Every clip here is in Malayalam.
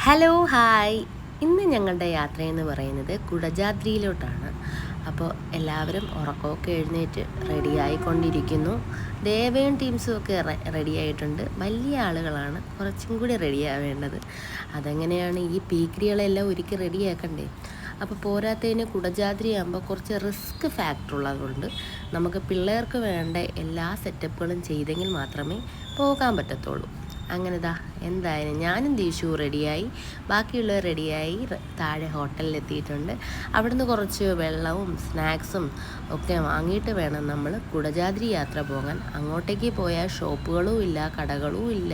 Hello hi. ഇന്ന് ഞങ്ങളുടെ യാത്രയെന്ന് പറയുന്നത് കുടജാദ്രിയിലോട്ടാണ്. അപ്പോൾ എല്ലാവരും ഉറക്കമൊക്കെ എഴുന്നേറ്റ് റെഡിയായിക്കൊണ്ടിരിക്കുന്നു. ദേവയും ടീംസും ഒക്കെ റെഡിയായിട്ടുണ്ട്. വലിയ ആളുകളാണ് കുറച്ചും കൂടി റെഡിയാവേണ്ടത്. അതെങ്ങനെയാണ് ഈ പീക്രികളെല്ലാം ഒരുക്കി റെഡിയാക്കണ്ടേ. അപ്പോൾ പോരാത്തതിന് കുടജാദ്രി ആകുമ്പോൾ കുറച്ച് റിസ്ക് ഫാക്ടർ ഉള്ളതുകൊണ്ട് നമുക്ക് പിള്ളേർക്ക് വേണ്ട എല്ലാ സെറ്റപ്പുകളും ചെയ്തെങ്കിൽ മാത്രമേ പോകാൻ പറ്റത്തുള്ളൂ. അങ്ങനെതാ എന്തായാലും ഞാനും ദീഷു റെഡിയായി, ബാക്കിയുള്ളവർ റെഡിയായി താഴെ ഹോട്ടലിലെത്തിയിട്ടുണ്ട്. അവിടുന്ന് കുറച്ച് വെള്ളവും സ്നാക്സും ഒക്കെ വാങ്ങിയിട്ട് വേണം നമ്മൾ കുടജാദ്രി യാത്ര പോകാൻ. അങ്ങോട്ടേക്ക് പോയാൽ ഷോപ്പുകളും ഇല്ല, കടകളും ഇല്ല,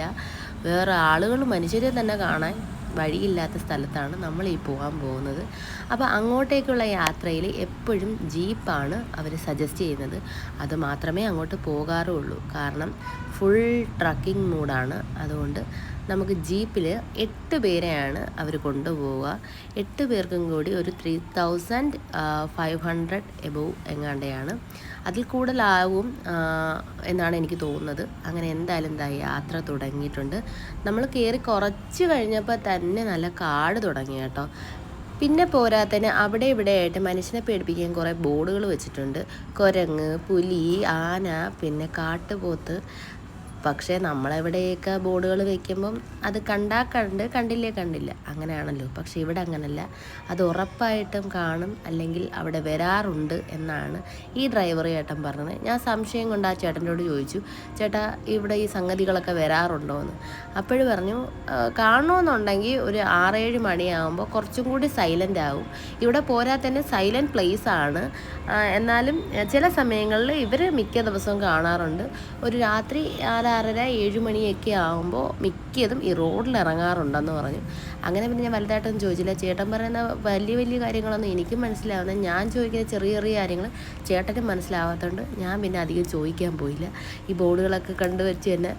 വേറെ ആളുകൾ മനുഷ്യരെ തന്നെ കാണാൻ വഴിയില്ലാത്ത സ്ഥലത്താണ് നമ്മൾ ഈ പോകാൻ പോകുന്നത്. അപ്പോൾ അങ്ങോട്ടേക്കുള്ള യാത്രയിൽ എപ്പോഴും ജീപ്പാണ് അവർ സജസ്റ്റ് ചെയ്യുന്നത്. അത് മാത്രമേ അങ്ങോട്ട് പോകാറുള്ളൂ. കാരണം ഫുൾ ട്രക്കിംഗ് മൂഡാണ്. അതുകൊണ്ട് നമുക്ക് ജീപ്പിൽ 8 പേരെയാണ് അവർ കൊണ്ടുപോവുക. 8 പേർക്കും കൂടി ഒരു 3500 എബോവ് എങ്ങാണ്ടെയാണ്. അതിൽ കൂടുതലാവും എന്നാണ് എനിക്ക് തോന്നുന്നത്. അങ്ങനെ എന്തായാലും യാത്ര തുടങ്ങിയിട്ടുണ്ട്. നമ്മൾ കയറി കുറച്ച് കഴിഞ്ഞപ്പോൾ തന്നെ നല്ല കാട് തുടങ്ങി കേട്ടോ. പിന്നെ പോരാത്തതിന് അവിടെ ഇവിടെ ആയിട്ട് മനുഷ്യനെ പേടിപ്പിക്കാൻ കുറേ ബോർഡുകൾ വെച്ചിട്ടുണ്ട്. കുരങ്ങ്, പുലി, ആന, പിന്നെ കാട്ടുപോത്ത്. പക്ഷേ നമ്മളെവിടെയൊക്കെ ബോർഡുകൾ വയ്ക്കുമ്പം അത് കണ്ടാൽ കണ്ടില്ല അങ്ങനെയാണല്ലോ. പക്ഷേ ഇവിടെ അങ്ങനല്ല, അത് ഉറപ്പായിട്ടും കാണും, അല്ലെങ്കിൽ അവിടെ വരാറുണ്ട് എന്നാണ് ഈ ഡ്രൈവർ ചേട്ടൻ പറഞ്ഞത്. ഞാൻ സംശയം കൊണ്ട് ആ ചേട്ടനോട് ചോദിച്ചു, ചേട്ടാ ഇവിടെ ഈ സംഗതികളൊക്കെ വരാറുണ്ടോ എന്ന്. അപ്പോഴും പറഞ്ഞു കാണണമെന്നുണ്ടെങ്കിൽ ഒരു 6-7 മണിയാകുമ്പോൾ കുറച്ചും കൂടി സൈലൻ്റ് ആവും. ഇവിടെ പോരാ തന്നെ സൈലൻറ്റ് പ്ലേസ് ആണ്. എന്നാലും ചില സമയങ്ങളിൽ ഇവർ മിക്ക ദിവസവും കാണാറുണ്ട്. ഒരു രാത്രി 6-6:30-7 മണിയൊക്കെ ആകുമ്പോൾ മിക്കതും ഈ റോഡിൽ ഇറങ്ങാറുണ്ടെന്ന് പറഞ്ഞു. അങ്ങനെ പിന്നെ ഞാൻ വലുതായിട്ടൊന്നും ചോദിച്ചില്ല. ചേട്ടൻ പറയുന്ന വലിയ കാര്യങ്ങളൊന്നും എനിക്കും മനസ്സിലാവുന്നത്, ഞാൻ ചോദിക്കുന്ന ചെറിയ കാര്യങ്ങൾ ചേട്ടനും മനസ്സിലാവാത്തതുകൊണ്ട് ഞാൻ പിന്നെ അധികം ചോദിക്കാൻ പോയില്ല. ഈ ബോർഡുകളൊക്കെ കണ്ടുവച്ച് തന്നെ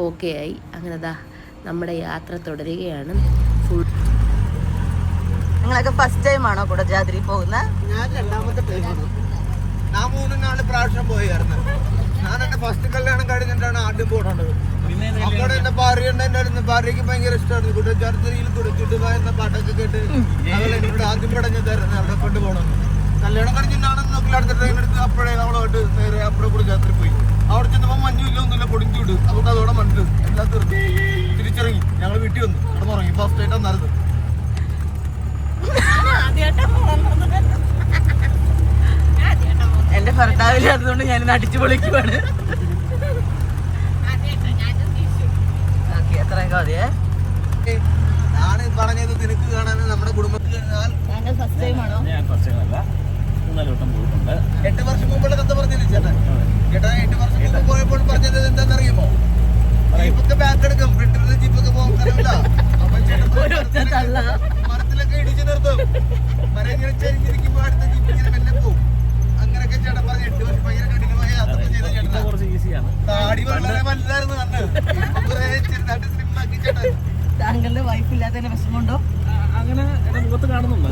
ഓക്കെ ആയി. അങ്ങനെ നമ്മുടെ യാത്ര തുടരുകയാണ്. ഫുൾ നിങ്ങളൊക്കെ ഫസ്റ്റ് ടൈം ആണോ കുടജാദ്രി പോകുന്നത്? ഞാൻ രണ്ടാമത്തെ ടൈമാണ്. ഞാൻ 3-4 പ്രാവശ്യം പോയായിരുന്നു. ഞാൻ എന്റെ ഫസ്റ്റ് കല്യാണം കഴിഞ്ഞിട്ടാണ് ആദ്യം പോകേണ്ടത്. അവിടെ എന്റെ ഭാര്യ ഉണ്ടായിരുന്നു. ഭാര്യക്ക് ഭയങ്കര ഇഷ്ടമായിരുന്നു കുടജാദ്രിയിൽ തുടിച്ചിട്ട് പോയിരുന്ന പാട്ടൊക്കെ കേട്ട് അവൾ എന്നോട് ആദ്യം പടഞ്ഞതായിരുന്നു അവിടെ കൊണ്ട് പോകണം. കല്യാണം കഴിഞ്ഞിട്ടാണ് നോക്കി അടുത്ത ട്രെയിൻ എടുത്ത് അപ്പോഴേ നമ്മളോട്ട് നേരെ അപ്പോഴെ കുടജാദ്രി പോയി. അവിടെ ചെന്നപ്പോൾ മഞ്ഞില്ല ഒന്നുമില്ല, പൊടിഞ്ഞു വിടും. നമുക്ക് അതോടെ മണ്ട് എല്ലാം തീർന്നു തിരിച്ചിറങ്ങി ഞങ്ങൾ വീട്ടിൽ വന്നു. അവിടെ ഉറങ്ങി. ഫസ്റ്റ് ആയിട്ട് വന്നായിരുന്നു. എന്റെ ഭർത്താവില്ലാത്തതുകൊണ്ട് ഞാൻ അടിച്ചു പൊളിക്കുവാണ്. എത്രയൊക്കെ മതിയേ. ഞാൻ പറഞ്ഞത് നിനക്ക് കാണാൻ നമ്മുടെ കുടുംബത്തിൽ 8 വർഷം മുമ്പുള്ള കഥ പറഞ്ഞില്ല ചേട്ടാ. ചേട്ടാ 8 വർഷം മുമ്പ് പോയപ്പോൾ പറഞ്ഞത് എന്താണെന്നറിയുമോ? ജീപ്പൊക്കെ ബാക്ക് എടുക്കും, ഫ്രണ്ടിൽ ജീപ്പൊക്കെ പോകാറില്ല. അപ്പൊ ചേട്ടൻ മരത്തിലൊക്കെ ഇടിച്ചു നിർത്തും. മരം ഇങ്ങനെ ചെരിഞ്ഞിരിക്കുമ്പോൾ അടുത്ത ജീപ്പ് ഇങ്ങനെ മെല്ലെ പോകും. അങ്ങനെയൊക്കെ ചേട്ടൻ പറഞ്ഞ് 8 വർഷം ഭയങ്കര കഠിനമായ യാത്ര ചെയ്ത ചേട്ടൻ. താടി വളരെ വലുതായിരുന്നു കണ്ട് ചെറുതായിട്ട് സ്ലിപ്പാക്കി ചേട്ടൻ. താങ്കളുടെ വൈഫ് ഇല്ലാത്തതിന്റെ വിഷമമുണ്ടോ? അങ്ങനെ മുഖത്ത് കാണുന്നുണ്ടോ?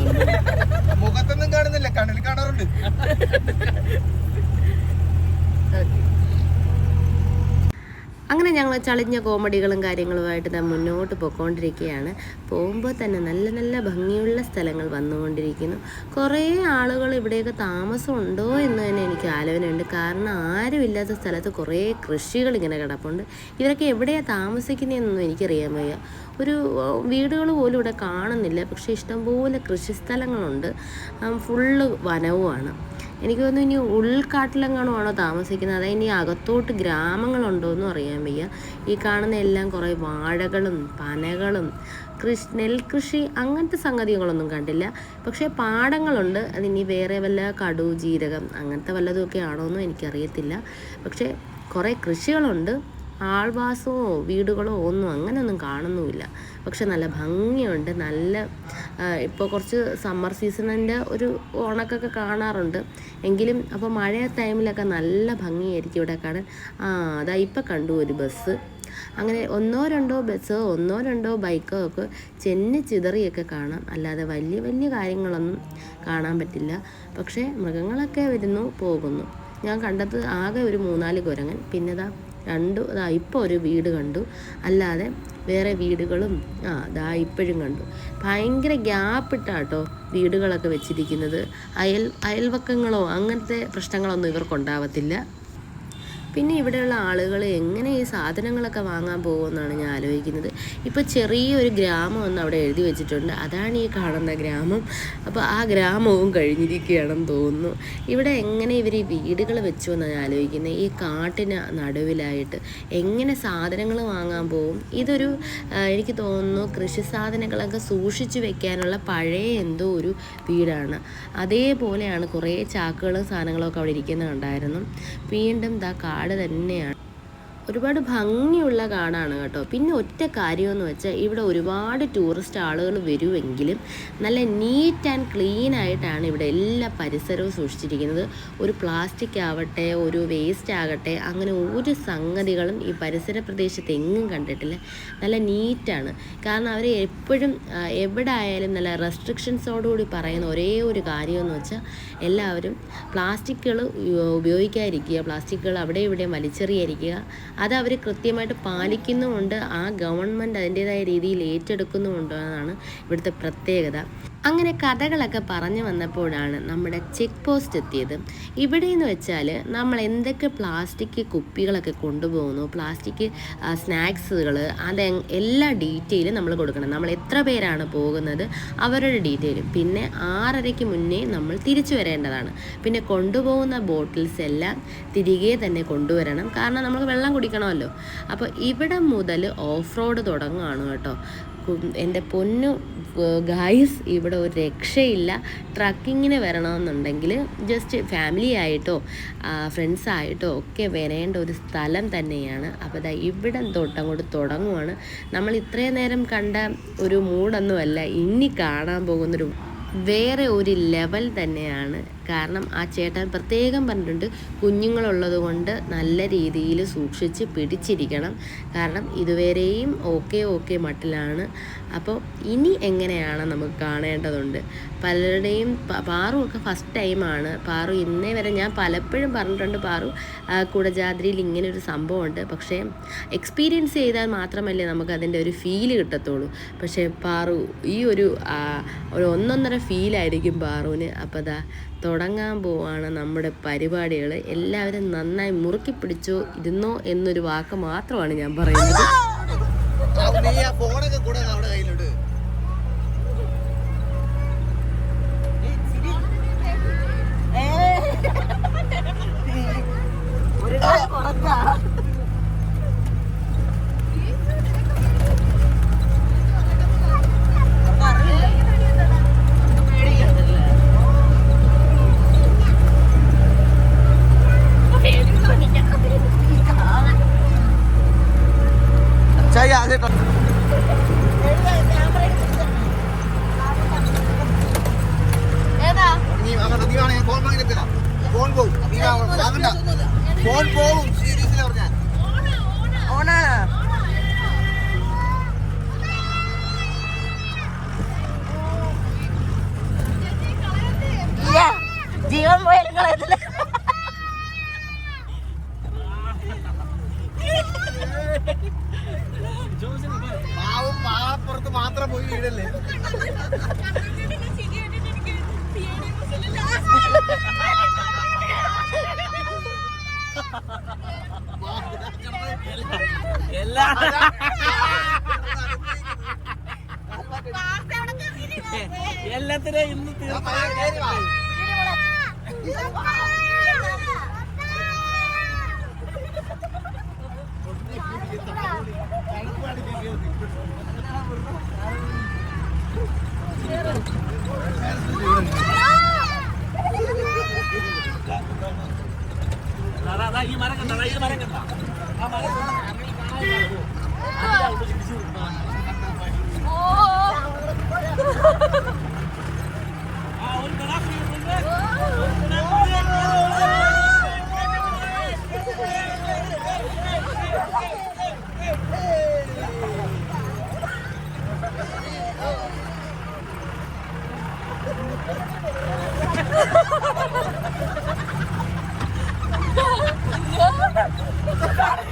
മുഖത്തൊന്നും കാണുന്നില്ല, കണ്ണിൽ കാണാറുണ്ട്. അങ്ങനെ ഞങ്ങൾ ചളിഞ്ഞ കോമഡികളും കാര്യങ്ങളുമായിട്ട് മുന്നോട്ട് പോയിക്കൊണ്ടിരിക്കുകയാണ്. പോകുമ്പോൾ തന്നെ നല്ല ഭംഗിയുള്ള സ്ഥലങ്ങൾ വന്നുകൊണ്ടിരിക്കുന്നു. കുറേ ആളുകൾ ഇവിടെയൊക്കെ താമസമുണ്ടോ എന്ന് തന്നെ എനിക്ക് ആലോചനയുണ്ട്. കാരണം ആരുമില്ലാത്ത സ്ഥലത്ത് കുറേ കൃഷികൾ ഇങ്ങനെ കിടപ്പുണ്ട്. ഇവരൊക്കെ എവിടെയാണ് താമസിക്കുന്നതെന്നൊന്നും എനിക്കറിയാൻ വയ്യ. ഒരു വീടുകൾ പോലും ഇവിടെ കാണുന്നില്ല. പക്ഷേ ഇഷ്ടംപോലെ കൃഷിസ്ഥലങ്ങളുണ്ട്. ഫുള്ള് വനവുമാണ്. എനിക്ക് തോന്നുന്നു ഇനി ഉൾക്കാട്ടിലെങ്ങാണോ താമസിക്കുന്നത്, അതായത് ഇനി അകത്തോട്ട് ഗ്രാമങ്ങളുണ്ടോ എന്നും അറിയാൻ വയ്യ. ഈ കാണുന്ന എല്ലാം കുറേ വാഴകളും പനകളും നെൽകൃഷി അങ്ങനത്തെ സംഗതികളൊന്നും കണ്ടില്ല. പക്ഷേ പാടങ്ങളുണ്ട്. അതിനി വേറെ വല്ല കടു, ജീരകം അങ്ങനത്തെ വല്ലതുമൊക്കെ ആണോയെന്നും എനിക്കറിയത്തില്ല. പക്ഷേ കുറേ കൃഷികളുണ്ട്. ആൾവാസമോ വീടുകളോ ഒന്നും അങ്ങനെയൊന്നും കാണുന്നുമില്ല. പക്ഷെ നല്ല ഭംഗിയുണ്ട്. ഇപ്പോൾ കുറച്ച് സമ്മർ സീസണിൻ്റെ ഒരു ഉണക്കൊക്കെ കാണാറുണ്ട്. എങ്കിലും അപ്പോൾ മഴ ടൈമിലൊക്കെ നല്ല ഭംഗിയായിരിക്കും ഇവിടെ കാണാൻ. അതാ ഇപ്പം കണ്ടു ഒരു ബസ്. അങ്ങനെ 1-2 ബസ്സോ 1-2 ബൈക്കോ ഒക്കെ ചിതറിയൊക്കെ കാണാം. അല്ലാതെ വലിയ കാര്യങ്ങളൊന്നും കാണാൻ പറ്റില്ല. പക്ഷേ മൃഗങ്ങളൊക്കെ വരുന്നു പോകുന്നു. ഞാൻ കണ്ടത് ആകെ ഒരു 3-4 കുരങ്ങൻ. പിന്നെ ഇപ്പോൾ ഒരു വീട് കണ്ടു. അല്ലാതെ വേറെ വീടുകളും ദാ ഇപ്പോഴും കണ്ടു ഭയങ്കര ഗ്യാപ്പ് ഇട്ടാട്ടോ വീടുകളൊക്കെ വെച്ചിരിക്കുന്നത്. അയൽവക്കങ്ങളോ അങ്ങനത്തെ പ്രശ്നങ്ങളൊന്നും ഇവർക്കുണ്ടാവത്തില്ല. പിന്നെ ഇവിടെയുള്ള ആളുകൾ എങ്ങനെ ഈ സാധനങ്ങളൊക്കെ വാങ്ങാൻ പോകുമെന്നാണ് ഞാൻ ആലോചിക്കുന്നത്. ഇപ്പോൾ ചെറിയൊരു ഗ്രാമം ഒന്ന് അവിടെ എഴുതി വെച്ചിട്ടുണ്ട്, അതാണ് ഈ കാണുന്ന ഗ്രാമം. അപ്പോൾ ആ ഗ്രാമവും കഴിഞ്ഞിരിക്കുകയാണെന്ന് തോന്നുന്നു. ഇവിടെ എങ്ങനെ ഇവർ ഈ വീടുകൾ വെച്ചു എന്നാണ് ഞാൻ ആലോചിക്കുന്നത്. ഈ കാട്ടിന് നടുവിലായിട്ട് എങ്ങനെ സാധനങ്ങൾ വാങ്ങാൻ പോകും? ഇതൊരു എനിക്ക് തോന്നുന്നു കൃഷി സാധനങ്ങളൊക്കെ സൂക്ഷിച്ചു വെക്കാനുള്ള പഴയ എന്തോ ഒരു വീടാണ്. അതേപോലെയാണ് കുറേ ചാക്കുകളും സാധനങ്ങളൊക്കെ അവിടെ ഇരിക്കുന്നത് കണ്ടായിരുന്നു. വീണ്ടും കാട് തന്നെയാണ്. ഒരുപാട് ഭംഗിയുള്ള കാടാണ് കേട്ടോ. പിന്നെ ഒറ്റ കാര്യമെന്ന് വെച്ചാൽ ഇവിടെ ഒരുപാട് ടൂറിസ്റ്റ് ആളുകൾ വരുമെങ്കിലും നല്ല നീറ്റ് ആൻഡ് ക്ലീൻ ആയിട്ടാണ് ഇവിടെ എല്ലാ പരിസരവും സൂക്ഷിച്ചിരിക്കുന്നത്. ഒരു പ്ലാസ്റ്റിക് ആവട്ടെ, ഒരു വേസ്റ്റ് ആകട്ടെ, അങ്ങനെ ഒരു സംഗതികളും ഈ പരിസര പ്രദേശത്ത് എങ്ങും കണ്ടിട്ടില്ല. നല്ല നീറ്റാണ്. കാരണം അവർ എപ്പോഴും എവിടെ ആയാലും നല്ല റെസ്ട്രിക്ഷൻസോടുകൂടി പറയുന്ന ഒരേ ഒരു കാര്യമെന്ന് വെച്ചാൽ എല്ലാവരും പ്ലാസ്റ്റിക്കുകൾ ഉപയോഗിക്കാതിരിക്കുക, പ്ലാസ്റ്റിക്കുകൾ അവിടെ ഇവിടെയും വലിച്ചെറിയാതിരിക്കുക. അത് അവർ കൃത്യമായിട്ട് പാലിക്കുന്നുമുണ്ട്. ആ ഗവൺമെൻറ് അതിൻ്റേതായ രീതിയിൽ ഏറ്റെടുക്കുന്നുമുണ്ടെന്നാണ് ഇവിടുത്തെ പ്രത്യേകത. അങ്ങനെ കഥകളൊക്കെ പറഞ്ഞു വന്നപ്പോഴാണ് നമ്മുടെ ചെക്ക് പോസ്റ്റ് എത്തിയത്. ഇവിടെ എന്ന് വെച്ചാൽ നമ്മൾ എന്തൊക്കെ പ്ലാസ്റ്റിക് കുപ്പികളൊക്കെ കൊണ്ടുപോകുന്നു, പ്ലാസ്റ്റിക് സ്നാക്സുകൾ, എല്ലാ ഡീറ്റെയിലും നമ്മൾ കൊടുക്കണം. നമ്മൾ എത്ര പേരാണ് പോകുന്നത് അവരുടെ ഡീറ്റെയിലും. പിന്നെ 6:30 മുന്നേ നമ്മൾ തിരിച്ചു വരേണ്ടതാണ്. പിന്നെ കൊണ്ടുപോകുന്ന ബോട്ടിൽസ് എല്ലാം തിരികെ തന്നെ കൊണ്ടുവരണം. കാരണം നമുക്ക് വെള്ളം കുടിക്കണമല്ലോ. അപ്പോൾ ഇവിടെ മുതൽ ഓഫ് റോഡ് തുടങ്ങുകയാണ് കേട്ടോ. എൻ്റെ പൊന്നു ഗായ്സ്, ഇവിടെ ഒരു രക്ഷയില്ല. ട്രക്കിങ്ങിന് വരണമെന്നുണ്ടെങ്കിൽ ജസ്റ്റ് ഫാമിലി ആയിട്ടോ ഫ്രണ്ട്സായിട്ടോ ഒക്കെ വരേണ്ട ഒരു സ്ഥലം തന്നെയാണ്. അപ്പോൾ ദാ ഇവിടെ തൊട്ടങ്ങോട്ട് തുടങ്ങുവാണ്. നമ്മൾ ഇത്രയും നേരം കണ്ട ഒരു മൂടൊന്നുമല്ല ഇനി കാണാൻ പോകുന്നൊരു വേറെ ഒരു ലെവൽ തന്നെയാണ്. കാരണം ആ ചേട്ടൻ പ്രത്യേകം പറഞ്ഞിട്ടുണ്ട്, കുഞ്ഞുങ്ങളുള്ളത് കൊണ്ട് നല്ല രീതിയിൽ സൂക്ഷിച്ച് പിടിച്ചിരിക്കണം. കാരണം ഇതുവരെയും ഓക്കെ മട്ടിലാണ്. അപ്പോൾ ഇനി എങ്ങനെയാണ് നമുക്ക് കാണേണ്ടതുണ്ട്. പലരുടെയും പാറുവൊക്കെ ഫസ്റ്റ് ടൈമാണ്. പാറു ഇന്നേ വരെ ഞാൻ പലപ്പോഴും പറഞ്ഞിട്ടുണ്ട് പാറു കുടജാദ്രിയിൽ ഇങ്ങനൊരു സംഭവമുണ്ട്, പക്ഷേ എക്സ്പീരിയൻസ് ചെയ്താൽ മാത്രമല്ലേ നമുക്ക് അതിൻ്റെ ഒരു ഫീല് കിട്ടത്തുള്ളൂ. പക്ഷേ പാറു ഈ ഒരു 1.5 ഫീലായിരിക്കും പാറുവിന്. അപ്പോൾ ദാ തുടങ്ങാൻ പോവാണ് നമ്മുടെ പരിപാടികൾ. എല്ലാവരും നന്നായി മുറുക്കി പിടിച്ചോ ഇരുന്നോ എന്നൊരു വാക്ക് മാത്രമാണ് ഞാൻ പറയുന്നത്. ഫോൺ പോകും, സീരിയസ്ലി പറഞ്ഞാൽ ജീവൻ പോയാലും പാവപ്പുറത്ത് മാത്രം പോയി വീടല്ലേ. എല്ലാത്തിനും ഇന്ന് ഈ മരം കണ്ട ആ മരം Sorry.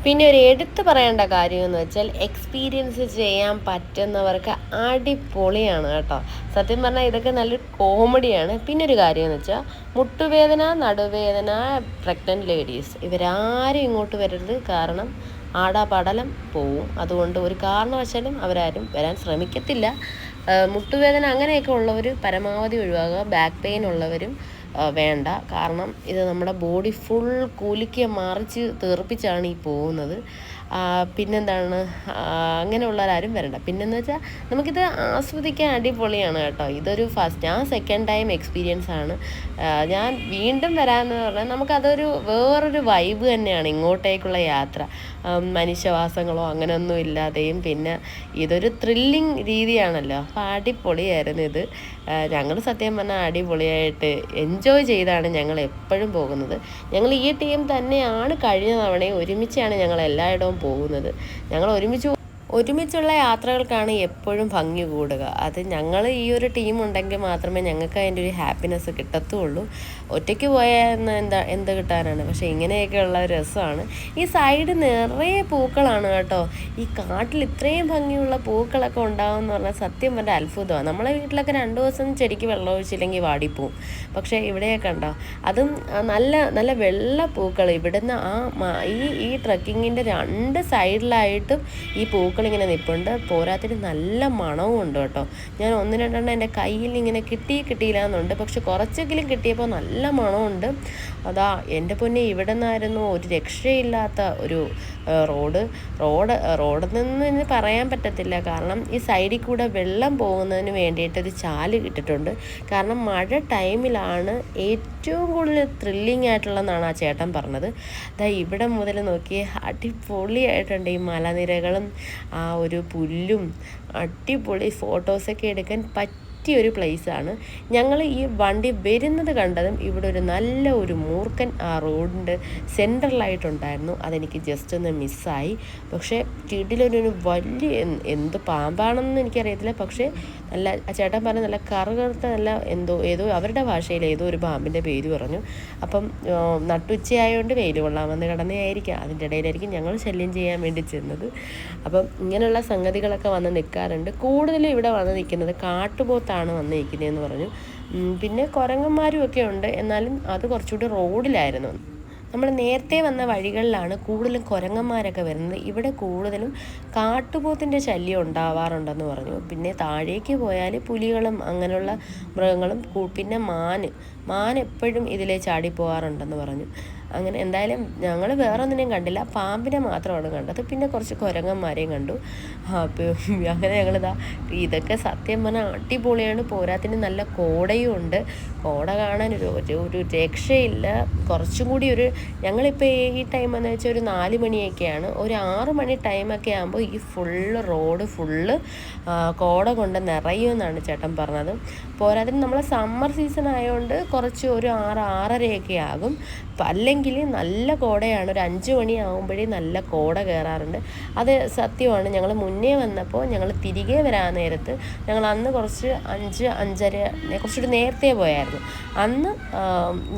പിന്നെ ഒരു എടുത്തു പറയേണ്ട കാര്യം എന്ന് വെച്ചാൽ എക്സ്പീരിയൻസ് ചെയ്യാൻ പറ്റുന്നവർക്ക് അടിപൊളിയാണ് കേട്ടോ. സത്യം പറഞ്ഞാൽ ഇതൊക്കെ നല്ലൊരു കോമഡിയാണ്. പിന്നെ ഒരു കാര്യം എന്ന് വെച്ചാൽ മുട്ടുവേദന, നടുവേദന, പ്രഗ്നൻറ്റ് ലേഡീസ് ഇവരാരും ഇങ്ങോട്ട് വരരുത്. കാരണം ആടാപടലം പോവും. അതുകൊണ്ട് ഒരു കാരണവശാലും അവരാരും വരാൻ ശ്രമിക്കത്തില്ല. മുട്ടുവേദന അങ്ങനെയൊക്കെ ഉള്ളവർ പരമാവധി ഒഴിവാക്കുക. ബാക്ക് പെയിൻ ഉള്ളവരും വേണ്ട. കാരണം ഇത് നമ്മുടെ ബോഡി ഫുൾ കുലുക്കി മറിച്ച് തീർപ്പിച്ചാണ് ഈ പോകുന്നത്. പിന്നെന്താണ്, അങ്ങനെയുള്ളവരാരും വരണ്ട. പിന്നെന്ന് വെച്ചാൽ നമുക്കിത് ആസ്വദിക്കാൻ അടിപൊളിയാണ് കേട്ടോ. ഇതൊരു ഞാൻ സെക്കൻഡ് ടൈം എക്സ്പീരിയൻസ് ആണ്. ഞാൻ വീണ്ടും വരാമെന്ന് പറഞ്ഞാൽ നമുക്കതൊരു വേറൊരു വൈബ് തന്നെയാണ് ഇങ്ങോട്ടേക്കുള്ള യാത്ര. മനുഷ്യവാസങ്ങളോ അങ്ങനെയൊന്നും ഇല്ലാതെയും പിന്നെ ഇതൊരു ത്രില്ലിങ് രീതിയാണല്ലോ. അപ്പോൾ അടിപൊളിയായിരുന്നു ഇത്. ഞങ്ങൾ സത്യം പറഞ്ഞാൽ അടിപൊളിയായിട്ട് എൻജോയ് ചെയ്താണ് ഞങ്ങൾ എപ്പോഴും പോകുന്നത്. ഞങ്ങൾ ഈ ടീം തന്നെയാണ് കഴിഞ്ഞ തവണയും ഒരുമിച്ചാണ് ഞങ്ങൾ എല്ലായിടവും പോകുന്നത്. ഞങ്ങൾ ഒരുമിച്ചുള്ള യാത്രകൾക്കാണ് എപ്പോഴും ഭംഗി കൂടുക. അത് ഞങ്ങൾ ഈ ഒരു ടീം ഉണ്ടെങ്കിൽ മാത്രമേ ഞങ്ങൾക്ക് അതിൻ്റെ ഒരു ഹാപ്പിനെസ് കിട്ടത്തുള്ളൂ. ഒറ്റയ്ക്ക് പോയാൽ എന്ത് കിട്ടാനാണ്. പക്ഷേ ഇങ്ങനെയൊക്കെയുള്ള രസമാണ്. ഈ സൈഡ് നിറയെ പൂക്കളാണ് കേട്ടോ. ഈ കാട്ടിൽ ഇത്രയും ഭംഗിയുള്ള പൂക്കളൊക്കെ ഉണ്ടാകുമെന്ന് പറഞ്ഞാൽ സത്യം പറഞ്ഞാൽ അത്ഭുതമാണ്. നമ്മളെ വീട്ടിലൊക്കെ 2 ദിവസം ചെടിക്ക് വെള്ളം ഒഴിച്ചില്ലെങ്കിൽ വാടിപ്പോവും. പക്ഷേ ഇവിടെയൊക്കെ ഉണ്ടോ, അതും നല്ല നല്ല വെള്ള പൂക്കൾ. ഇവിടുന്ന് ഈ ട്രക്കിങ്ങിൻ്റെ 2 സൈഡിലായിട്ടും ഈ പൂക്കളിങ്ങനെ നിൽപ്പുണ്ട്. പോരാത്തിന് നല്ല മണവും ഉണ്ട് കേട്ടോ. ഞാൻ 1-2 എൻ്റെ കയ്യിൽ ഇങ്ങനെ കിട്ടിയില്ല എന്നുണ്ട്. പക്ഷെ കുറച്ചെങ്കിലും കിട്ടിയപ്പോൾ നല്ല മണമുണ്ട്. അതാ എൻ്റെ പൊന്നെ, ഇവിടെ നിന്നായിരുന്നു ഒരു രക്ഷയില്ലാത്ത ഒരു റോഡിൽ നിന്ന് പറയാൻ പറ്റത്തില്ല. കാരണം ഈ സൈഡിൽ കൂടെ വെള്ളം പോകുന്നതിന് വേണ്ടിയിട്ടൊരു ചാല് ഇട്ടിട്ടുണ്ട്. കാരണം മഴ ടൈമിലാണ് ഏറ്റവും കൂടുതൽ ത്രില്ലിങ് ആയിട്ടുള്ളതെന്നാണ് ആ ചേട്ടൻ പറഞ്ഞത്. അതാ ഇവിടെ മുതൽ നോക്കി അടിപൊളിയായിട്ടുണ്ട്. ഈ മലനിരകളും ആ ഒരു പുല്ലും അടിപൊളി ഫോട്ടോസൊക്കെ എടുക്കാൻ പറ്റിയ പറ്റിയൊരു പ്ലേസാണ്. ഞങ്ങൾ ഈ വണ്ടി വരുന്നത് കണ്ടതും ഇവിടെ ഒരു നല്ല ഒരു മൂർഖൻ ആ റോഡിൻ്റെ സെൻട്രലായിട്ടുണ്ടായിരുന്നു. അതെനിക്ക് ജസ്റ്റ് ഒന്ന് മിസ്സായി. പക്ഷേ കിടിലൊരു വലിയ എന്ത് പാമ്പാണെന്ന് എനിക്കറിയത്തില്ല. പക്ഷേ നല്ല ആ ചേട്ടൻ പറഞ്ഞ നല്ല കറുകറുത്ത നല്ല ഏതോ അവരുടെ ഭാഷയിൽ ഏതോ ഒരു പാമ്പിൻ്റെ പേര് പറഞ്ഞു. അപ്പം നട്ടുച്ചയായതുകൊണ്ട് വെയിൽ കൊള്ളാമെന്ന് കിടന്നതായിരിക്കാം. അതിൻ്റെ ഇടയിലായിരിക്കും ഞങ്ങൾ ശല്യം ചെയ്യാൻ വേണ്ടി ചെന്നത്. അപ്പം ഇങ്ങനെയുള്ള സംഗതികളൊക്കെ വന്ന് നിൽക്കാറുണ്ട്. കൂടുതലും ഇവിടെ വന്ന് നിൽക്കുന്നത് കാട്ടുപോത്താണ് വന്ന് നിൽക്കുന്നതെന്ന് പറഞ്ഞു. പിന്നെ കുരങ്ങന്മാരും ഒക്കെ ഉണ്ട്. എന്നാലും അത് കുറച്ചുകൂടി റോഡിലായിരുന്നു. നമ്മൾ നേരത്തെ വന്ന വഴികളിലാണ് കൂടുതലും കുരങ്ങന്മാരൊക്കെ വരുന്നത്. ഇവിടെ കൂടുതലും കാട്ടുപോത്തിൻ്റെ ശല്യം ഉണ്ടാവാറുണ്ടെന്ന് പറഞ്ഞു. പിന്നെ താഴേക്ക് പോയാൽ പുലികളും അങ്ങനെയുള്ള മൃഗങ്ങളും പിന്നെ മാൻ എപ്പോഴും ഇതിലേ ചാടിപ്പോകാറുണ്ടെന്ന് പറഞ്ഞു. അങ്ങനെ എന്തായാലും ഞങ്ങൾ വേറെ ഒന്നിനെയും കണ്ടില്ല, പാമ്പിനെ മാത്രമാണ് കണ്ടത്. പിന്നെ കുറച്ച് കുരങ്ങന്മാരെയും കണ്ടു. അങ്ങനെ ഞങ്ങളിതാ ഇതൊക്കെ സത്യം പറഞ്ഞാൽ അടിപൊളിയാണ്. പോരാത്തിന് നല്ല കോടയും ഉണ്ട്. കോട കാണാൻ ഒരു രക്ഷയില്ല. കുറച്ചും കൂടി ഞങ്ങളിപ്പോൾ ഈ ടൈം എന്ന് വെച്ചാൽ ഒരു 4 മണിയൊക്കെയാണ്. ഒരു 6 മണി ടൈമൊക്കെ ആകുമ്പോൾ ഈ റോഡ് ഫുള്ള് കോട കൊണ്ട് നിറയുമെന്നാണ് ചേട്ടൻ പറഞ്ഞത്. പോരാത്തിന് നമ്മൾ സമ്മർ സീസൺ ആയതുകൊണ്ട് കുറച്ച് ഒരു 6-6:30 ആകും. അല്ലെങ്കിൽ നല്ല കോടയാണ്. ഒരു 5 മണി ആകുമ്പോഴേ നല്ല കോട കയറാറുണ്ട്. അത് സത്യമാണ്. ഞങ്ങൾ മുന്നേ വന്നപ്പോൾ ഞങ്ങൾ തിരികെ വരാൻ നേരത്ത് ഞങ്ങൾ അന്ന് കുറച്ച് 5-5:30 കുറച്ചുകൂടി നേരത്തെ പോയായിരുന്നു. അന്ന്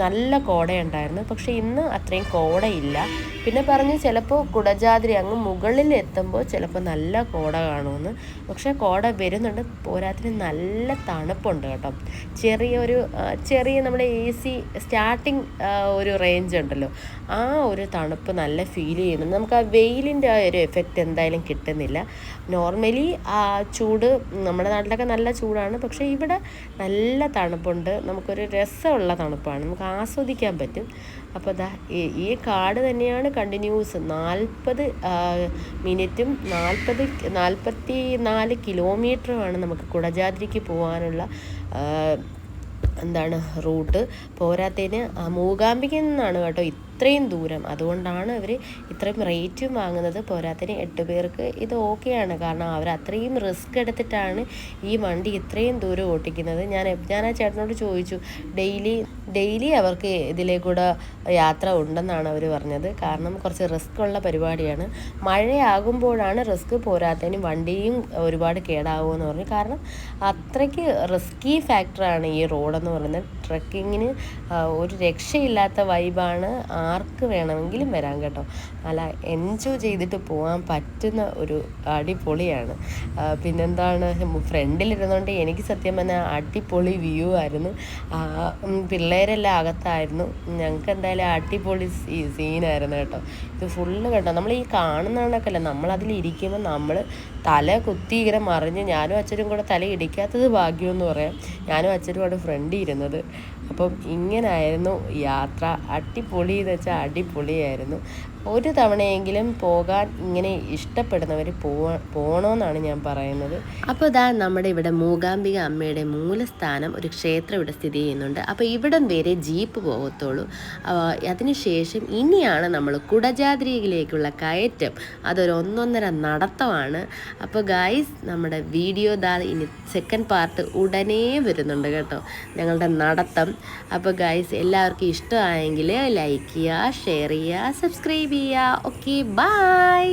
നല്ല കോടയുണ്ടായിരുന്നു. പക്ഷേ ഇന്ന് അത്രയും കോടയില്ല. പിന്നെ പറഞ്ഞു ചിലപ്പോൾ കുടജാദ്രി അങ്ങ് മുകളിൽ എത്തുമ്പോൾ ചിലപ്പോൾ നല്ല കോട കാണുമെന്ന്. പക്ഷേ കോട വരുന്നുണ്ട്. പോരാത്തിന് നല്ല തണുപ്പുണ്ട് കേട്ടോ. ചെറിയ നമ്മുടെ AC സ്റ്റാർട്ടിങ് ഒരു റേഞ്ച് ഉണ്ടല്ലോ, ആ ഒരു തണുപ്പ് നല്ല ഫീൽ ചെയ്യുന്നുണ്ട്. നമുക്ക് ആ വെയിലിൻ്റെ ആ ഒരു എഫക്റ്റ് എന്തായാലും കിട്ടുന്നില്ല. നോർമലി ആ ചൂട് നമ്മുടെ നാട്ടിലൊക്കെ നല്ല ചൂടാണ്. പക്ഷേ ഇവിടെ നല്ല തണുപ്പുണ്ട്. നമുക്കൊരു രസമുള്ള തണുപ്പാണ്, നമുക്ക് ആസ്വദിക്കാൻ പറ്റും. അപ്പോൾ ഈ കാട് തന്നെയാണ് കണ്ടിന്യൂസ് 40 മിനിറ്റും 44 കിലോമീറ്ററുമാണ് നമുക്ക് കുടജാദ്രിക്ക് പോകാനുള്ള റൂട്ട്. പോരാത്തതിന് മൂകാംബികയിൽ നിന്നാണ് കേട്ടോ ഇത്രയും ദൂരം. അതുകൊണ്ടാണ് അവർ ഇത്രയും റേറ്റും വാങ്ങുന്നത്. പോരാത്തതിന് 8 പേർക്ക് ഇത് ഓക്കെയാണ്. കാരണം അവർ അത്രയും റിസ്ക് എടുത്തിട്ടാണ് ഈ വണ്ടി ഇത്രയും ദൂരം ഓട്ടിക്കുന്നത്. ഞാൻ ആ ചേട്ടനോട് ചോദിച്ചു, ഡെയിലി അവർക്ക് ഇതിലേക്കൂടെ യാത്ര ഉണ്ടെന്നാണ് അവർ പറഞ്ഞത്. കാരണം കുറച്ച് റിസ്ക് ഉള്ള പരിപാടിയാണ്. മഴയാകുമ്പോഴാണ് റിസ്ക്. പോരാത്തതിന് വണ്ടിയും ഒരുപാട് കേടാകുമെന്ന് പറഞ്ഞു. കാരണം അത്രയ്ക്ക് റിസ്കി ഫാക്ടറാണ് ഈ റോഡെന്ന് പറയുന്നത്. ട്രക്കിങ്ങിന് ഒരു രക്ഷയില്ലാത്ത വൈബാണ്. ആർക്ക് വേണമെങ്കിലും വരാം കേട്ടോ. നല്ല എൻജോയ് ചെയ്തിട്ട് പോകാൻ പറ്റുന്ന ഒരു അടിപൊളിയാണ്. പിന്നെന്താണ്, ഫ്രണ്ടിലിരുന്നുകൊണ്ട് എനിക്ക് സത്യം പറഞ്ഞാൽ അടിപൊളി വ്യൂ ആയിരുന്നു. പിള്ളേരെല്ലാം അകത്തായിരുന്നു. ഞങ്ങൾക്ക് എന്തായാലും അടിപൊളി സീനായിരുന്നു കേട്ടോ. ഇത് ഫുള്ള് കേട്ടോ നമ്മൾ ഈ കാണുന്നതൊക്കെയല്ല, നമ്മളതിലിരിക്കുമ്പോൾ നമ്മൾ തല കുത്തി ഇങ്ങനെ മറിഞ്ഞ്, ഞാനും അച്ഛനും കൂടെ തല ഇടിക്കാത്തത് ഭാഗ്യമെന്ന് പറയാം. ഞാനും അച്ഛനും കൂടെ ഫ്രണ്ടിൽ ഇരുന്നത്. അപ്പം ഇങ്ങനായിരുന്നു യാത്ര. അടിപൊളി എന്ന് വെച്ചാൽ അടിപൊളിയായിരുന്നു. ഒരു തവണയെങ്കിലും പോകാൻ ഇങ്ങനെ ഇഷ്ടപ്പെടുന്നവർ പോകണമെന്നാണ് ഞാൻ പറയുന്നത്. അപ്പോൾ നമ്മുടെ ഇവിടെ മൂകാംബിക അമ്മയുടെ മൂലസ്ഥാനം ഒരു ക്ഷേത്രം ഇവിടെ സ്ഥിതി ചെയ്യുന്നുണ്ട്. അപ്പോൾ ഇവിടം വരെ ജീപ്പ് പോകത്തുള്ളൂ. അതിനുശേഷം ഇനിയാണ് നമ്മൾ കുടജാദ്രിയിലേക്കുള്ള കയറ്റം. അതൊരു 1.5 നടത്തമാണ്. അപ്പോൾ ഗായ്സ്, നമ്മുടെ വീഡിയോ ഇനി സെക്കൻഡ് പാർട്ട് ഉടനെ വരുന്നുണ്ട് കേട്ടോ, ഞങ്ങളുടെ നടത്തം. അപ്പോൾ ഗായ്സ്, എല്ലാവർക്കും ഇഷ്ടമായെങ്കിൽ ലൈക്ക് ചെയ്യുക, ഷെയർ ചെയ്യുക, സബ്സ്ക്രൈബ് ചെയ്യുക. Okay, by.